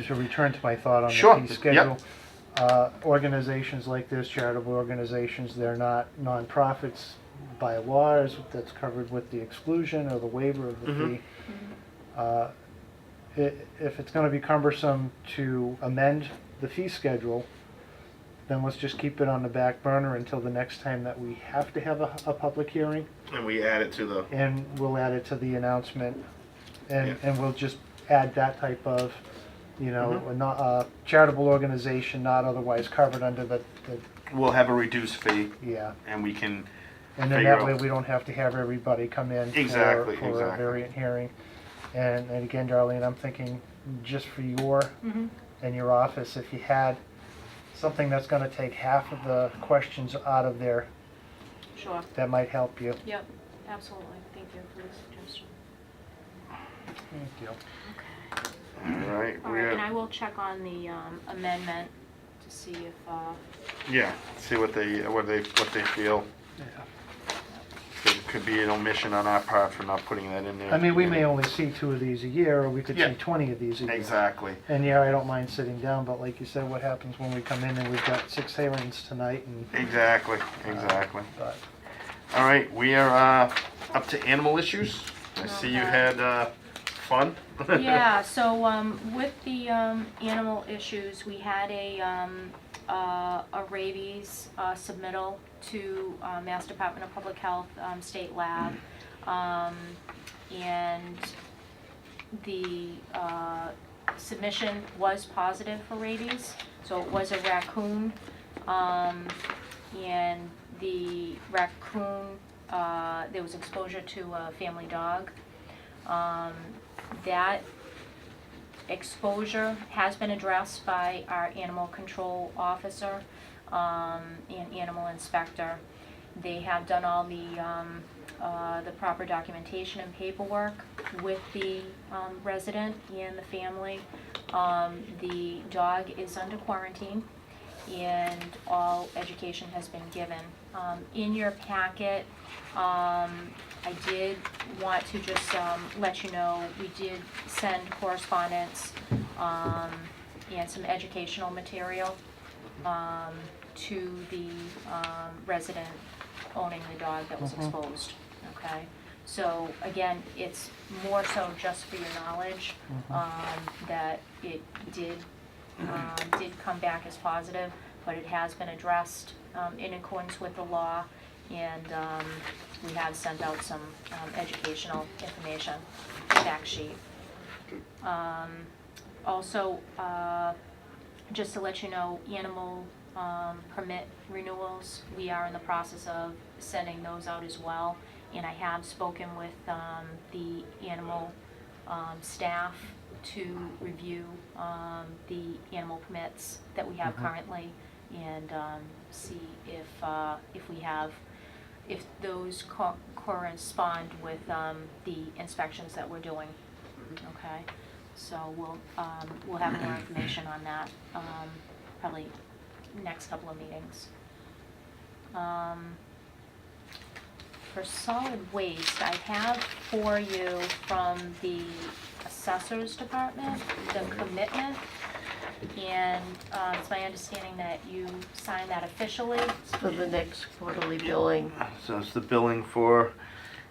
to return to my thought on Sure, the fee yep. schedule, organizations like this, charitable organizations, they're not nonprofits by laws that's covered with the exclusion or the waiver of the Mhm. fee. If it's gonna be cumbersome to amend the fee schedule, then let's just keep it on the back burner until the next time that we have to have a public hearing, And we add it to the, and we'll add it to the announcement, and, Yeah. and we'll just add that type of, Mhm. a charitable organization not otherwise covered under the, we'll have a reduced fee, yeah. and we can, And then Figure that way out- we don't have to have everybody come in Exactly, for a exactly. variant hearing. And again, Darlene, I'm thinking just for your Mhm. and your office, if you had something that's gonna take half of the questions out of there, Sure. that might help you. Yep, absolutely. Thank you for the suggestion. Thank you. all right, All we right, and have, I will check on the amendment to see if, yeah, see what they feel. There could be an omission on our part for not putting that in there. I mean, we may only see 2 of these a year, or we could Yeah. see 20 of these a year. Exactly. And yeah, I don't mind sitting down, but like you said, what happens when we come in and we've got 6 hearings tonight and, Exactly. but, All right, we are up to animal issues. I see you Okay. had fun. yeah, so with the animal issues, we had a rabies submittal to Mass Department of Public Health State Lab, and the submission was positive for rabies, so it was a raccoon, and the raccoon, there was exposure to a family dog. That exposure has been addressed by our animal control officer and animal inspector. They have done all the proper documentation and paperwork with the resident and the family. The dog is under quarantine and all education has been given. In your packet, I did want to just let you know, we did send correspondence and some educational material to the resident owning the dog that was exposed, okay? So again, it's more so just for your knowledge, that it did come back as positive, but it has been addressed in accordance with the law, and we have sent out some educational information, fact sheet. Also, just to let you know, animal permit renewals, we are in the process of sending those out as well, and I have spoken with the animal staff to review the animal permits that we have currently, and see if we have, if those correspond with the inspections that we're doing. Okay, so we'll have more information on that probably next couple of meetings. For solid waste, I have for you from the assessors department, the commitment, and it's my understanding that you signed that officially. For the next quarterly billing, So it's the billing for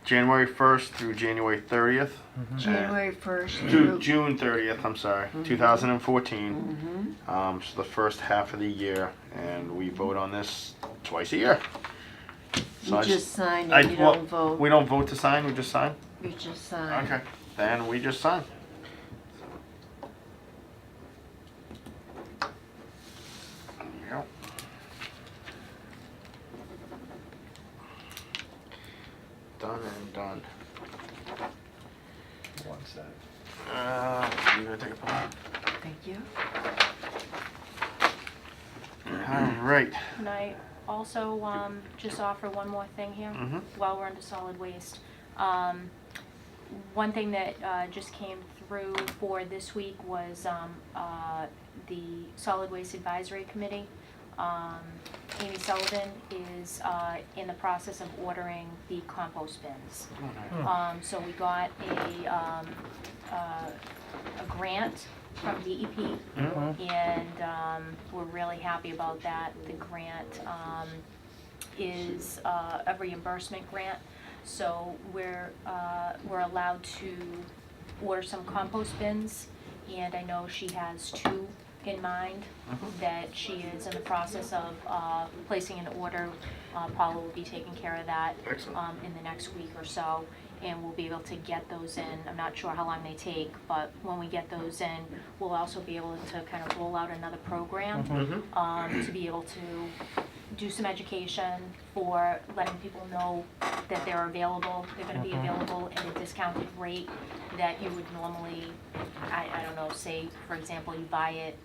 January 1st through January 30th. January 1st June, through, June 30th, I'm sorry, 2014. So the first half of the year, and we vote on this twice a year. So you I just sign I- it, you well, don't vote, We don't vote to sign, we just sign? you just sign. Okay, then we just sign. There you go. and done. One sec. You gonna take a pause? Thank you. All right. Can I also just offer one more thing here Mhm. while we're under solid waste? One thing that just came through for this week was the Solid Waste Advisory Committee. Amy Sullivan is in the process of ordering the compost bins. So we got a grant from DEP, and we're really happy about that. The grant is a reimbursement grant, so we're allowed to order some compost bins, and I know she has 2 in mind that she is in the process of placing an order. Paula will be taking care of that Excellent. in the next week or so, and we'll be able to get those in. I'm not sure how long they take, but when we get those in, we'll also be able to kind of roll out another program to be able to do some education for letting people know that they're available. They're going to be available at a discounted rate that you would normally, I don't know, say, for example, you buy it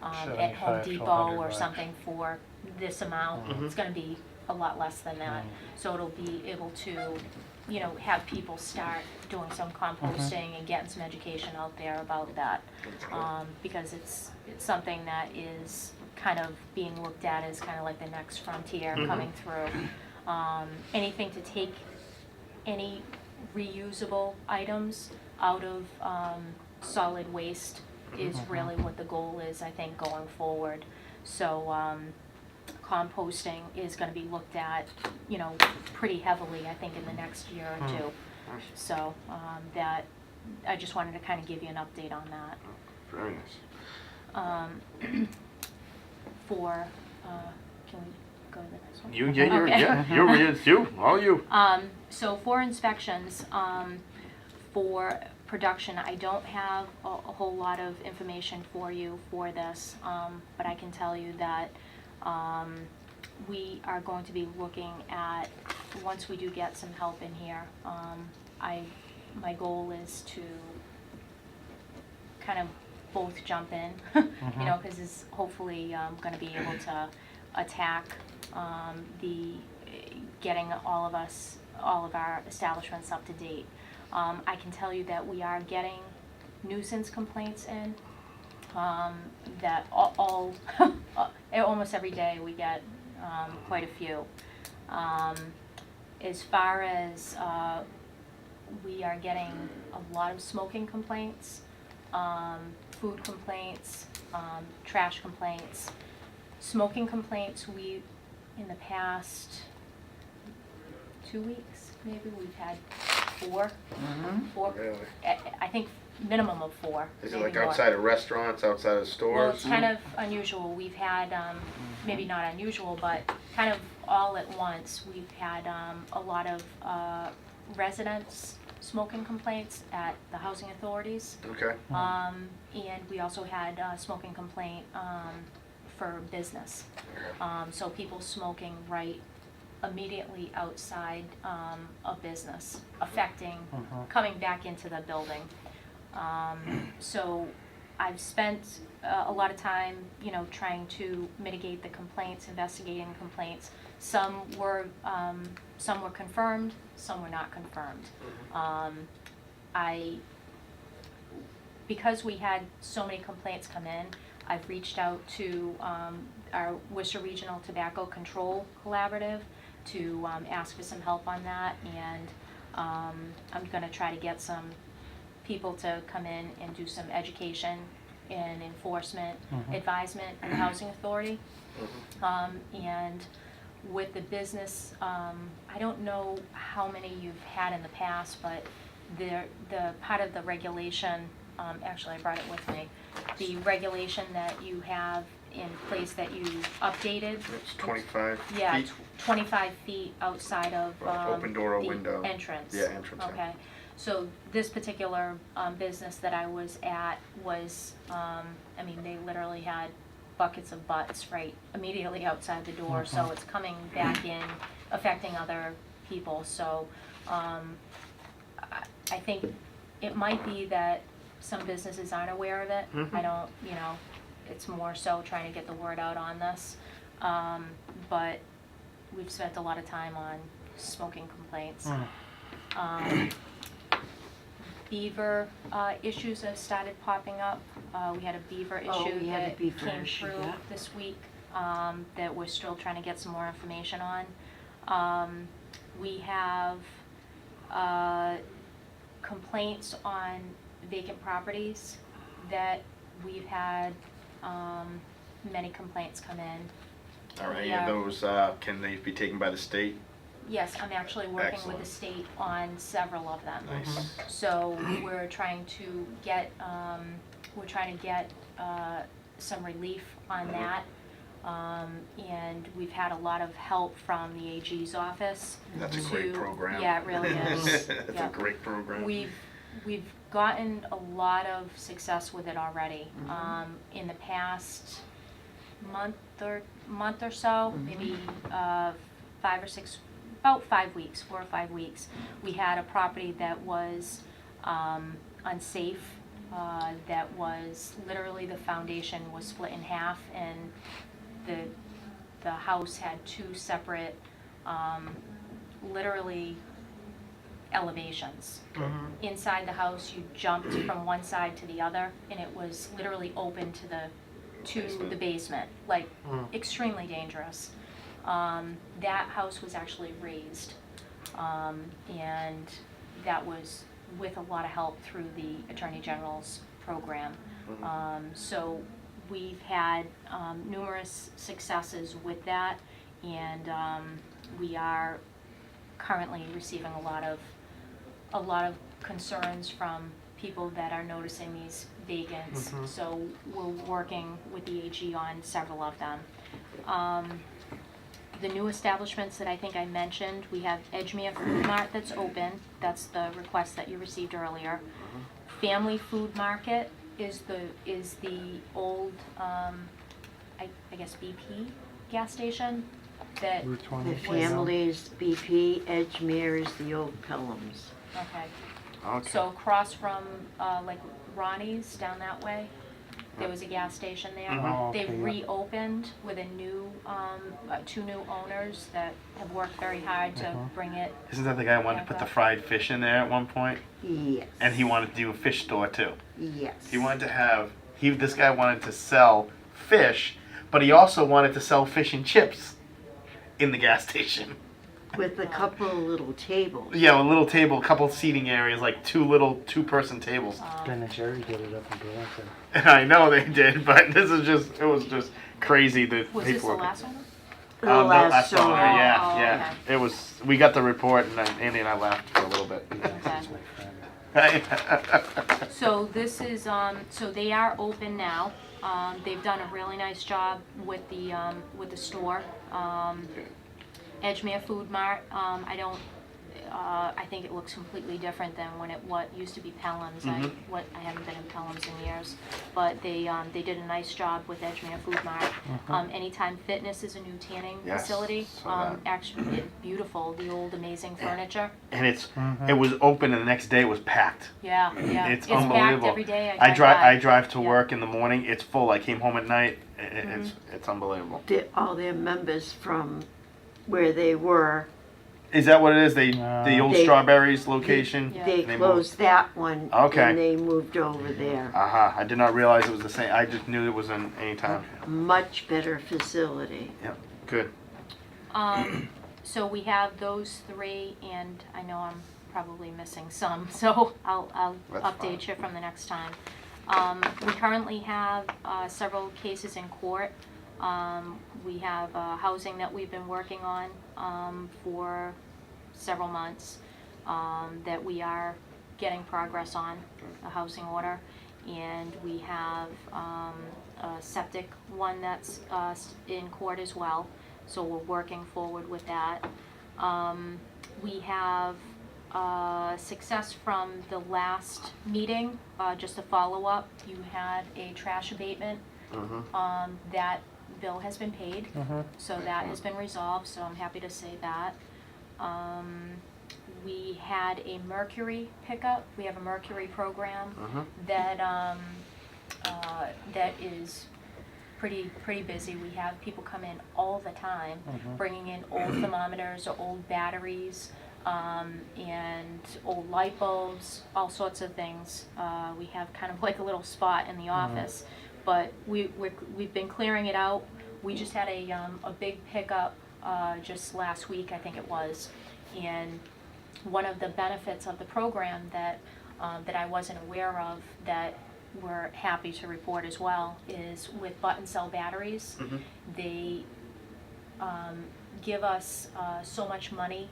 at Home 75 to Depot 100 or bucks. something for this amount. It's going to be a lot less than that. So it'll be able to, you know, have people start doing some composting and getting some education out there about that. Because it's something that is kind of being looked at as kind of like the next frontier coming through. Anything to take any reusable items out of solid waste is really what the goal is, I think, going forward. So composting is going to be looked at, you know, pretty heavily, I think, in the next year or two. So that, I just wanted to kind of give you an update on that. Very nice. For, can we go to the next one? It's you, all you. So for inspections, for production, I don't have a whole lot of information for you for this, but I can tell you that we are going to be looking at, once we do get some help in here, my goal is to kind of both jump in, you know, because it's hopefully going to be able to attack the getting all of our establishments up to date. I can tell you that we are getting nuisance complaints in, that all almost every day we get quite a few. As far as we are getting a lot of smoking complaints, food complaints, trash complaints. Smoking complaints, we, in the past 2 weeks, maybe, we've had 4. Really? I think minimum of 4. Is it maybe like more. outside of restaurants, outside of Well, stores? it's kind of unusual. We've had, maybe not unusual, but kind of all at once. We've had a lot of residents smoking complaints at the housing authorities. Okay. And we also had a smoking complaint for business. So people smoking right immediately outside a business, affecting, coming back into the building. So I've spent a lot of time, you know, trying to mitigate the complaints, investigating the complaints. Some were confirmed, some were not confirmed. Because we had so many complaints come in, I've reached out to our Worcester Regional Tobacco Control Collaborative to ask for some help on that, and I'm going to try to get some people to come in and do some education and enforcement advisement in the Housing Authority. And with the business, I don't know how many you've had in the past, but the part of the regulation, actually I brought it with me, the regulation that you have in place that you updated. It's 25 Yeah, feet. 25 feet outside of Open door or the window. entrance. Yeah, entrance, yeah. Okay, so this particular business that I was at was, I mean, they literally had buckets of butts right immediately outside the door, so it's coming back in, affecting other people, so, I think it might be that some businesses aren't aware of it. Mhm. I don't, it's more so trying to get the word out on this. But we've spent a lot of time on smoking complaints. Beaver issues have started popping up. We had a beaver Oh, issue we had a that beaver came issue, through yeah. this week that we're still trying to get some more information on. We have complaints on vacant properties that we've had many complaints come in. Are any Yeah. of those, can they be taken by the state? Yes, I'm actually working with Excellent. the state on several of them. Nice. So we're trying to get, some relief on that. And we've had a lot of help from the AG's office. That's a great to- program. Yeah, it really is. That's Yeah. a great program. We've gotten a lot of success with it already. In the past month or so, maybe 5 or 6, about 5 weeks, 4 or 5 weeks, we had a property that was unsafe. That was literally, the foundation was split in half, and the house had 2 separate, literally elevations. Inside the house, you jumped from one side to the other, and it was literally open to the basement, like extremely dangerous. That house was actually raised, and that was with a lot of help through the Attorney General's program. So we've had numerous successes with that, and we are currently receiving a lot of concerns from people that are noticing these vacants. So we're working with the AG on several of them. The new establishments that I think I mentioned, we have Edgemere Food Mart that's open. That's the request that you received earlier. Family Food Market is the old, I guess BP gas station that, Route 20. The family's BP, Edgemere is the old Pelhams. okay. Okay. So across from, like Ronnie's down that way, there was a gas station there. Oh, okay, They've yeah. reopened with a new, 2 new owners that have worked very hard to bring it. Isn't that the guy who wanted to put the fried fish in there at one point? Yes. And he wanted to do a fish store too. Yes. He wanted to have, this guy wanted to sell fish, but he also wanted to sell fish and chips in the gas station. With a couple of little tables. Yeah, a little table, a couple seating areas, like 2 little 2-person tables. Ben and Jerry did it up in Burlington. And I know they did, but it was just crazy. The Was this the paperwork. last one? The The last owner, owner. yeah, Oh, yeah. okay. It was. We got the report, and then Andy and I laughed for a little bit. That's my friend. So this is, so they are open now. They've done a really nice job with the store. Edgemere Food Mart, I think it looks completely different than what used to be Pelham's. I haven't been in Pelham's in years, but they did a nice job with Edgemere Food Mart. Anytime Fitness is a new tanning Yes, facility. saw that. Actually, beautiful, the old amazing furniture. And it was open, and the next day it was packed. Yeah, yeah. It's packed unbelievable. every day. I by. drive to Yeah. work in the morning. It's full. I came home at night. It's unbelievable. All their members from where they were, Is that what it is? The old They- Strawberries location. Yeah. they They closed that one. Okay. And they moved over there. I did not realize it was the same. I just knew it was in any time. Much better facility. Yep. Good. So we have those 3, and I know I'm probably missing some, so I'll That's update fine. you from the next time. We currently have several cases in court. We have housing that we've been working on for several months that we are getting progress on, a housing order. And we have a septic one that's in court as well, so we're working forward with that. We have success from the last meeting, just a follow-up. You had a trash abatement. That bill has been paid, so that has been resolved, so I'm happy to say that. We had a Mercury pickup. We have a Mercury program that that is pretty busy. We have people come in all the time, bringing in old thermometers or old batteries, and old light bulbs, all sorts of things. We have kind of like a little spot in the office, but we've been clearing it out. We just had a big pickup just last week, I think it was, and one of the benefits of the program that I wasn't aware of that we're happy to report as well is with button cell batteries, they give us so much money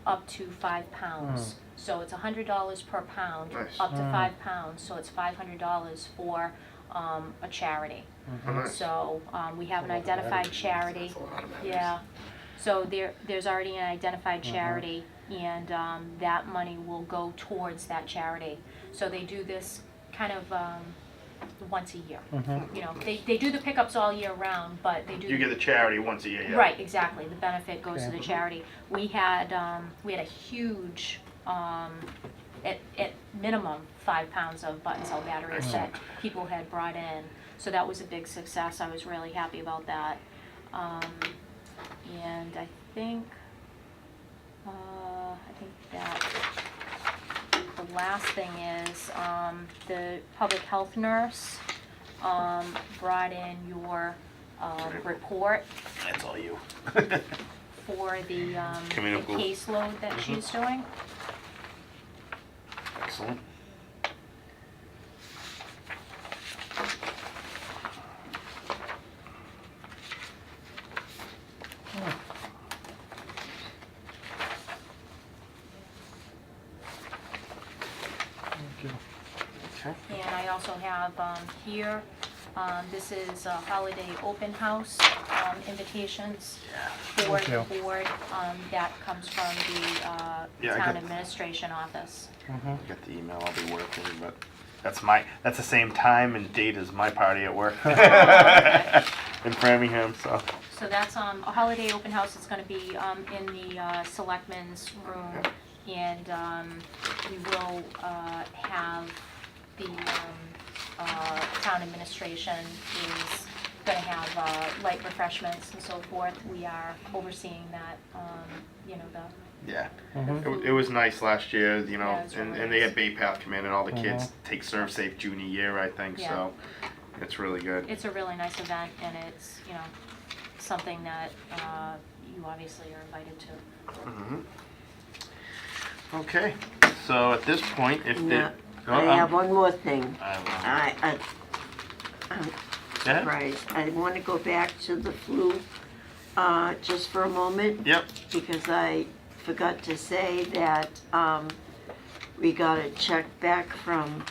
up to 5 pounds. So it's $100 per pound, Nice. up to 5 pounds, so it's $500 for a charity. Oh, nice. So we have an identified charity. Yeah. So there's already an identified charity, and that money will go towards that charity. So they do this kind of once a year. You know, they do the pickups all year round, but they do. You get the charity once a year, yeah. Right, exactly. The benefit goes to the Okay. charity. We had a huge, at minimum 5 pounds of button cell batteries that people had brought in. So that was a big success. I was really happy about that. And I think that the last thing is the public health nurse brought in your report That's all you. for the Communicable. caseload that she's doing. Excellent. Thank you. Okay. And I also have here, this is a holiday open house invitations for Thank the you. board. That comes from the Yeah, I town got- administration office. I got the email, I'll be working, but that's the same time and date as my party at work. In Framingham, so. So that's a holiday open house. It's going to be in the selectmen's room, and we will have the town administration is going to have light refreshments and so forth. We are overseeing that, you know, Yeah. Mhm. It was nice last year, you know, Yeah, it was really and they nice. had Bay Path come in and all the kids take Serve Safe junior year, I think, Yeah. so it's really good. it's a really nice event, and it's, you know, something that you obviously are invited to. Mhm. Okay, so at this point, if No, the. I have one more thing. I'm Go ahead. surprised. I want to go back to the flu just for a moment. Yep, Because I forgot to say that we got a check back from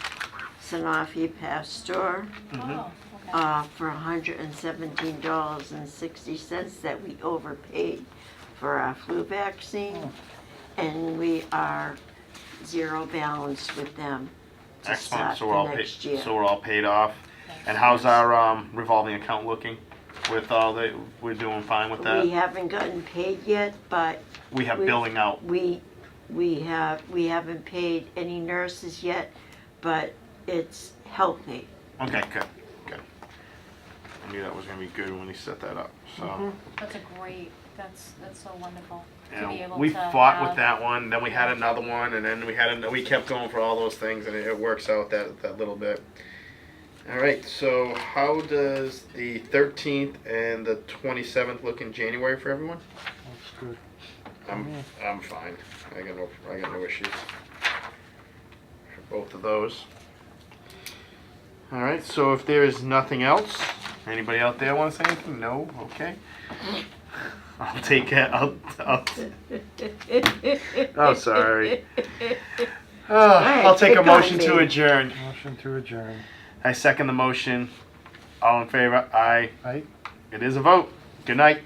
Sanofi Pasteur Oh, okay. for $117.60 that we overpaid for our flu vaccine. And we are zero balance with them to excellent, start so we're all the paid, next year. so we're all paid off. And how's our revolving account looking with all the, we're doing fine with We that? haven't gotten paid yet, but We have we- billing out, we haven't paid any nurses yet, but it's healthy. okay, good, good. I knew that was gonna be good when they set that up, so. That's a great, that's so wonderful to You be know, able we to fought have. with that one, then we had another one, and then we kept going for all those things, and it works out that little bit. All right, so how does the 13th and the 27th look in January for everyone? That's good. I'm fine. I got no issues for both of those. All right, so if there is nothing else, anybody out there want to say anything? No? Okay. I'll take it. Oh, sorry. I'll take a motion to adjourn. Motion to adjourn. I second the motion. All in favor? Aye. Right? It is a vote. Good night.